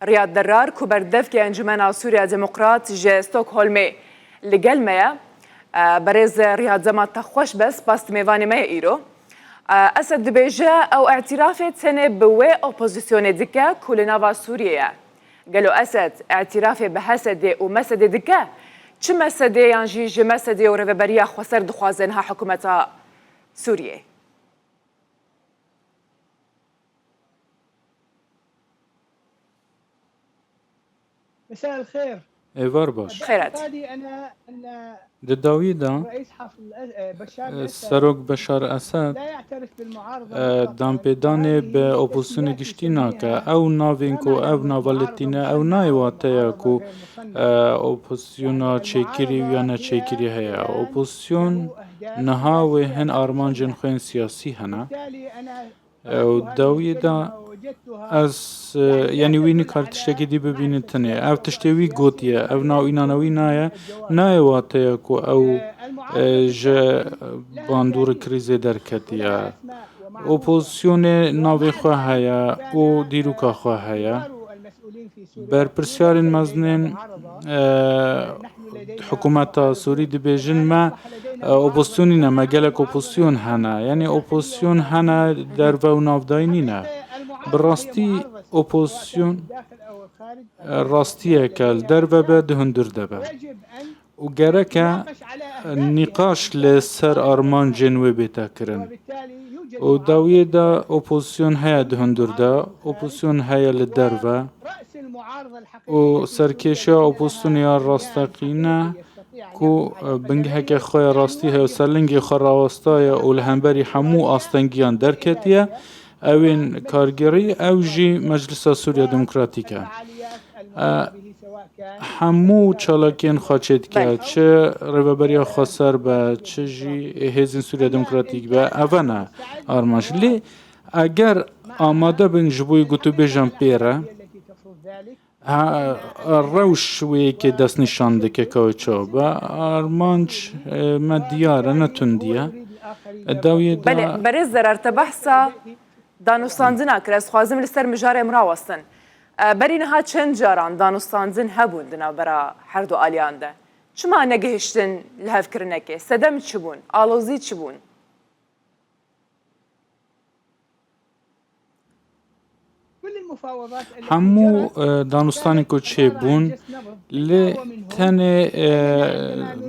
رياض درار كوبردف كي انجمن سوريا ديمقراط جي ستوكهولمي لقلمية برز رياض زمان تخوش بس باست ميفاني ما ايرو اسد دبيجا او اعترافي تسنة بوي اوبوزيسيوني دكا كل نافا سوريا قالوا اسد اعترافي بحسد ومسد دكا چه مسد يانجي جي مسد وربريا خسر دخوازنها حكومة سوريا. مساء الخير. ايوار باش. خيرات. أنا أن داويدا رئيس حفل بشار سروك بشار أسد لا يعترف بالمعارضة دام بيداني بأوبوسيون جشتيناكا أو نافينكو أو نافالتينا أو نايواتياكو أوبوسيونا تشيكيري ويانا تشيكيري هيا أوبوسيون نهاوي هن أرمانجن خوين سياسي هنا وداويدا از يعني ويني كار تشتكي دي ببين تنه او تشتوي قوتيه او ناو إنانوي نايا نايواتيكو او جا باندور كريزي دركتيا اوبوزيون ناوي خواه هيا او ديروكا خواه هيا بر برسيار مزنين حكومة سوري دي بيجن ما اوبوزيونينا ما قالك اوبوزيون هنا يعني اوبوزيون هنا درفا ونافداينينا براستي اوبوزيون راستيه كال درفا بعد هندر دبا وقركا نقاش لسر أرمان جنوي بتاكرن وداويدا اوبوزيون هيا دهندر دا اوبوزيون هيا للدرفا وسركيشا اوبوزيون يا راستقينا كو بنجهك خويا راستي هيا سرلنجي خراوستايا والهنبري حمو أستنجيان دركتيا اوين كارجري او جي مجلس سوريا ديمقراطيكا همو چالاکین خواچت کرد چه ربابریا خسر با چه جی هزین سوریا دموکراتیک با اونا آرمانش لی اگر آماده بین جبوی گوتو بیجان پیره روش وی که دست نشانده که کوچو با آرمانش مدیاره نتوندیه بله برای ضرر بحثا دانوستاندنا کرد خوازم لسر مجار امراوستن برینها چند جاران دانوستاندن هبون دنا برا هر دو آلیان ده چما نگهشتن لحف کرنکه سدم چی بون آلوزی چی بون همو دانستانی که چه بون لی تنه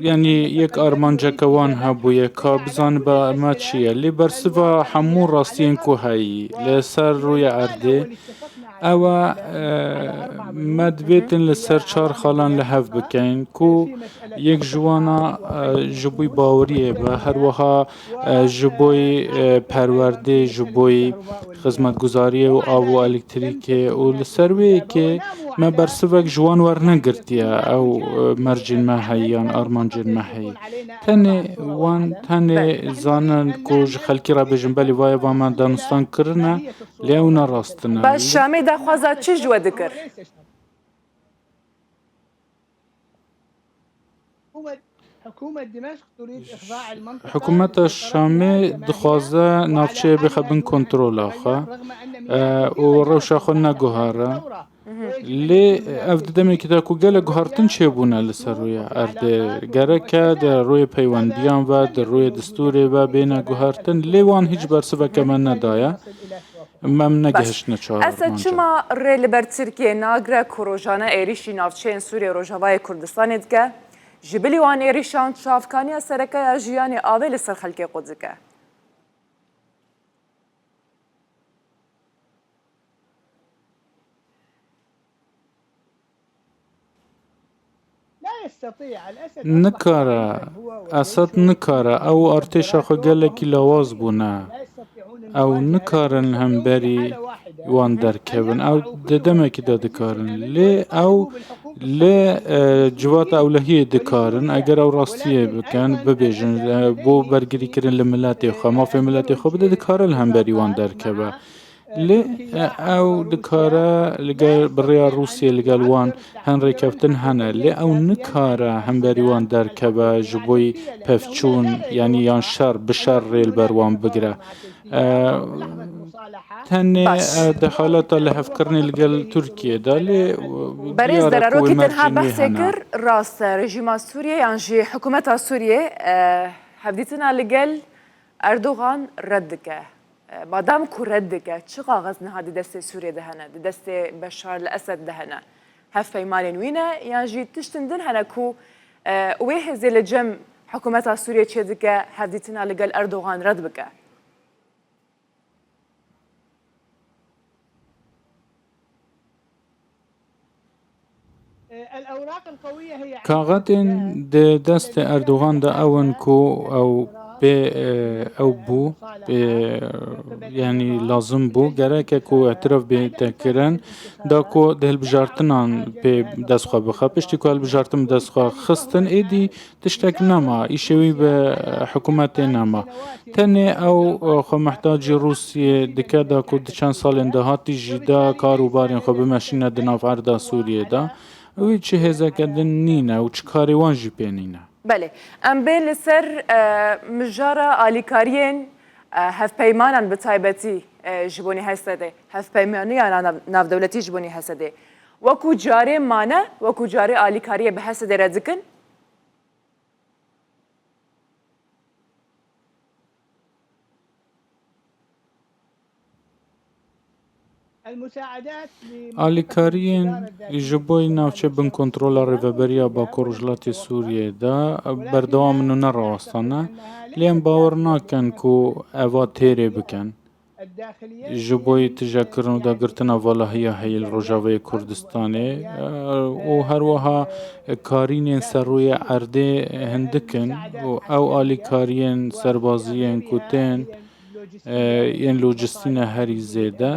یعنی یک آرمانجا کوان هبو یکا بزن با ما چیه لی برسوا همو راستین که هایی لی سر روی عرده او مدویتن لسر چار خالان لحف بکن کو یک جوانا جبوی باوریه و هر وها جبوی پرورده جبوی خدمت گزاری و آب و الکتریکه و لسروی که ما برسوک جوان ورنگرتیا او مرجن ما هیان آرمانجن ما هی تنه وان تنه زانن کوج خلکی را بجن بلی وای و من دانستان کرنه لیونا راستنه باش شامی دا خوازا چی جوا دکر؟ حكومة الشامي دخوازة نافشة بخبن كنترول آخا وروشا خلنا جوهرة لي أفدمي كده كوجلا جوهرتن شيبونا لسرويا أرد جركة در روي بيوانديان و در روي دستوري و بين جوهرتن لي وان هيج برسبة كمان ندايا مم نجهش نشار أسد شما ريل بر تركيا ناقرة كروجانا إيريشي نافشين سوريا روجاواي كردستان دكا جبلي وان إيريشان شافكانيا سركا جياني آوي لسر خلقي قدزكا نكارا أسد نكارا أو أرتشا خو قالكي لواز بونا أو نكارن هم بري وان دركبن أو ددمك دا دكارن لي أو لي جوات أولهية دكارن أجر أو راستيه بكن ببيجن بو برگري كرن لملاتي خو ما في ملاتي خو بده دكارن هم بري وان دركبه لي او دكارا لقى بريا روسيا لقى الوان هنري كفتن هنا لي او نكارا هم بريوان دركبا جبوي بفچون يعني يان شر بشر ريل بروان بقرا لحظة مصالحة تاني باش دخلت اللي هفكرني لقل تركيا ده لي بريز ديارك دراروكي تنها ومرجين بحث وهنا كر راس رژیم سوریه يعني جي حكومة سوریه هفديتنا لقل اردوغان ردك مادام كو ردك چه غازنا هادي دست سوريا دهنا دست بشار الاسد دهنا هف بيمان وينا يعني جي تشتندن هنا كو ويه زي لجم حكومة سوريا تشدك هفديتنا لقل اردوغان ردك الأوراق القوية هي كاغتين دست أردوغان دا أون كو أو بي أو بو يعني لازم بو جراك كو اعترف بتكرن دا كو ده البجارتنان بدست خوا بخا بشتي كو البجارتن بدست خوا خستن إيدي تشتك نما إيشوي بحكومة نما تاني أو خو محتاج روسيا دكادا كو دشان سالين ده هاتي جدا كاروبارين خو بمشينا دناف عرضا سوريا دا وی چه هزاکدن نینه و چه کاریوان جی پینینه بله ام بین لسر مجارا آلیکارین هف پیمانان بتایبتی جبونی هسته هف پیمانی ناف دولتی جبونی هسته وکو جاره مانه وکو جاره آلیکاریه به هسته رزکن آلیکاریین جبوی ناوچه بن کنترل ریوبریا با کورجلاتی سوریه دا بردوام نراستانه لیم باور ناکن کو اوا تیره بکن جبوی تجاکرنو دا گرتنا والهیا هیل روجاوی کردستانه و هر وها کارین سروی عرده هندکن و او آلیکارین سربازیین کتین ین لوجستینا هری زیده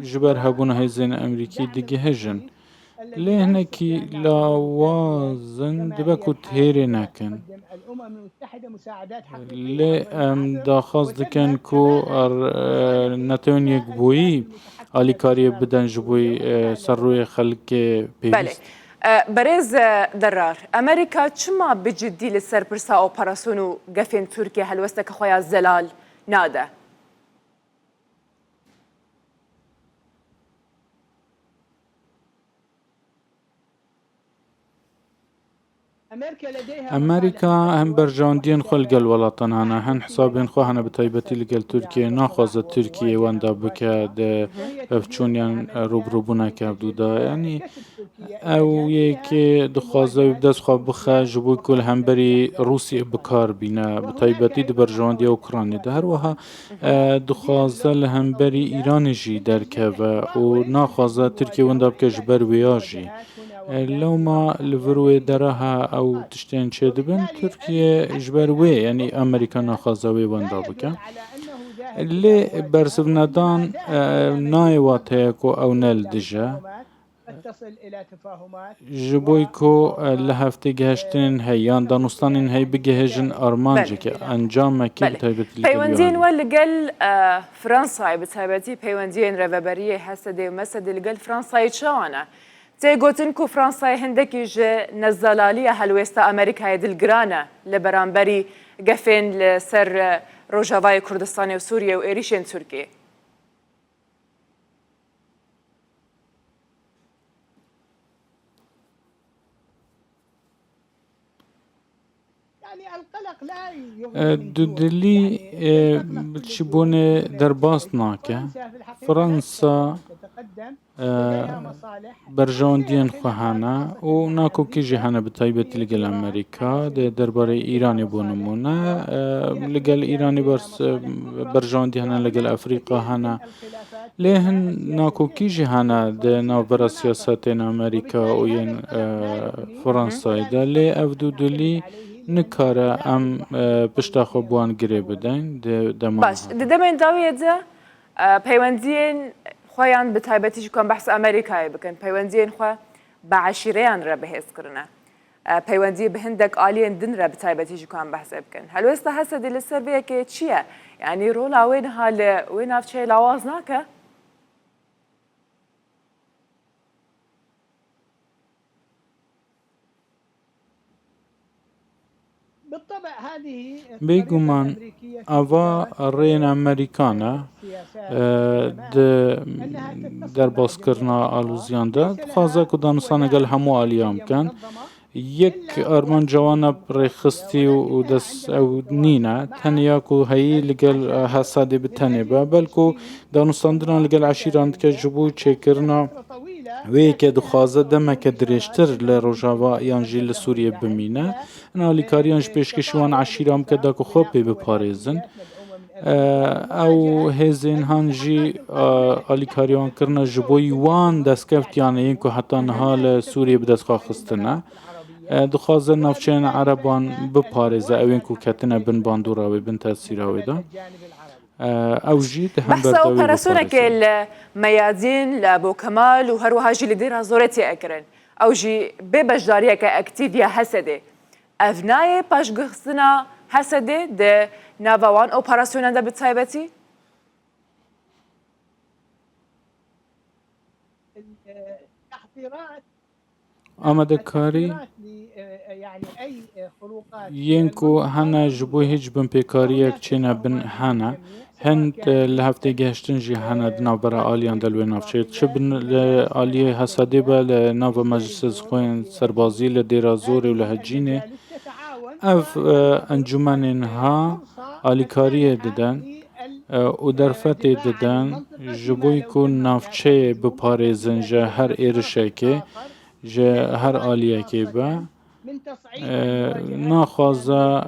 جبر هبون هزین امریکی دیگه هجن لهنه کی لاوازن دبکو تهیره نکن لی داخواز دکن کو نتون یک بویی آلیکاری بدن جبوی سر روی خلق بله پیوست برز درار امریکا چما بجدی لسر پرسا اپراسیونو گفین ترکیه هلوسته خویا زلال ناده امریکا هم برجاندین خلق الولاطن هنا هن حسابين خو هنا بتايبتي لقل تركيا ناخذ تركيا واندا بكاد بفچونيان روبروبونا كابدودا يعني او يكي دخوازه بدس خو بخا جبو كل همبري روسيا بكار بينا بتايبتي برجاندي اوكرانيا ده هر وها دخوازه لهمبري ايران جي دركبه و ناخذ تركيا واندا بكجبر وياجي لو ما لفروي درها او تشتين شدبن تركيا جبروي يعني امريكا ناخذوي واندا بك اللي برسبنادان نايواتيكو او نلدجا جبويكو لهفتي جهشتن هيان دانستانين هي بجهجن ارمانجي كي انجامك بتايبت بيوندين واللي قال فرنسا بتايبتي بيوندين ريفابريه حسدي مسد اللي قال فرنسا يتشانا تيغوتن كو فرنسا هندكي جي نزلالية هلويستا أمريكا دلقرانة لبرانبري قفين لسر روجافاي كردستاني وسوريا وإيريشين تركيا دودلي بتشبوني درباس ناكا فرنسا برجاندين خوهانا و ناكو كيجي هانا بتايبت لقل أمريكا درباري إيراني بونمونا لقل إيراني برس برجاندي هانا لقل أفريقا هانا لهن ناكو كيجي هانا نابرا سياساتين أمريكا وين فرنسا دا لي أفدو دولي نكارا أم بشتاخو بوان قريب بدين باش دمين داوية دا بيواندين خویان به تایبەتیش کۆن بەحس ئەمریکای بکەن پەیوەندیان خۆ بە عەشیرەیان ڕە بەهێزکردنە پەیوەندی بە هەندێک ئالیان دنرە به تایبەتیش کۆن بەحسە بکەن هەلوێستا هەسەدی لەسەر بەیەکێ چییە یعنی ڕۆڵا وێ نەها لە وێ ناوچەی لاواز ناکە بالطبع هذه بيجومان الأمريكية أفا رين أمريكانا در باسکرنا آلوزیان دا خوازه که دانستانه گل همو آلیام کن یک آرمان جوانا رخصتی و دست او نینه تنیا که هایی لگل حسادی بتنی با بلکو دانستاندنا لگل عشیراند که جبو چکرنا وی که دخوازه دمه که درشتر لروجاوا یانجی لسوریه بمینه انا لیکاریانش پیشکشوان عشیرام که دا که خوب بپاريزن او هزین هنجی آلیکاریان کرنا جبوی وان دستکفت یعنی این که حتی نهال سوریه بدست خواستنه دخوازه نفچین عربان بپاريزه او این که کتنه بن باندوراوی بن تاثیراوی دا او جي بحث اوبراسيونك الميادين لابو كمال وهروها جي لديرها زورتي اكرن او جي ببجداريه كاكتيفيا حسدي افناي باش غخسنا حسدي د نافوان اوبراسيون دا بتايبتي تحضيرات آمده کاری يعني اي خروقات ينكو هنا جبو هيج بن بيكاريك چينا بن هنا هند لهفته گهشتن جي هنا دنا برا آليان دلوي نافچه چه بن آليه حسادي با لناف مجلس زخوين سربازي لديرا زوري ولهجيني اف انجمن ها آليكاريه ددن و درفته ددن جبوی کن نافچه بپاريزن جا هر ایرشه که جا هر آلیه که با ناخوازه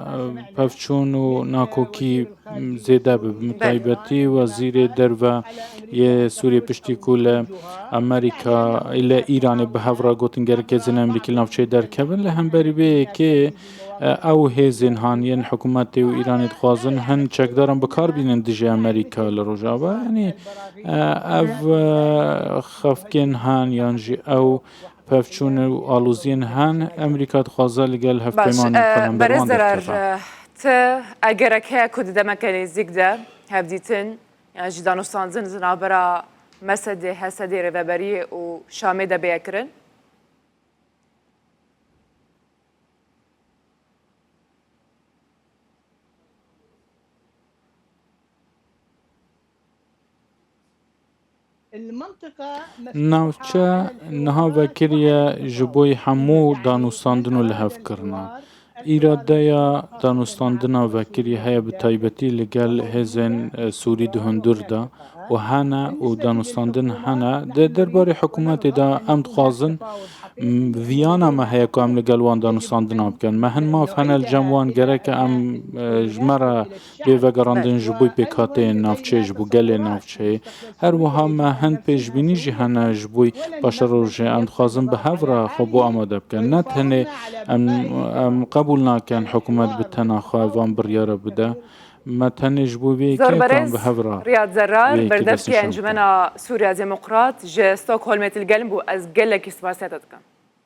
پفچون و ناکوکی زیده بمتایبتی وزیر در و یه سوریه پشتی کل امریکا الى ایران به هفرا گوتنگر که زن امریکی نافچه در کبن لهم بری به که او هزین هانین حکومت و ایرانی خوازن هن چکدارن بکار بینن دیجه امریکا لروجاوا یعنی او خفکین هان یانجی او پفچون و آلوزین هن امریکا خوازه لگل هفپیمان کنم برز درار ت اگرک ها کد دمکنی زیگده هفدیتن یعنی جدانوستان زن برا مسد حسدی رهبری و شامه ده بیکرن ناوچه نها وکریه جبوی همو دانوستاندنو لحف کرنا ایراده یا دانوستاندنا وکریه های بتایبتی لگل هزین سوری دهندور دا و هنه و دانوستاندن هنه درباره حکومت دا امد خوازن ویانا ما هیا که ام لگل وان دانوستاندنا بکن مهن ما فهنه الجموان گره که ام جمره بیوگراندن جبوی پیکاته نافچه جبو گل نافچه هر وها مهن پیش بینی جی هنه جبوی باشه روژه امد خوازن به هفره خوبو آماده بکن نه تنه ام قبول ناکن حکومت بتنا خواه بریاره بده ما تنش بو بي كيف بهفرا رياض زرار بردفكي انجمنا سوريا ديمقراط جي ستوكهولم القلب از قلك سباساتك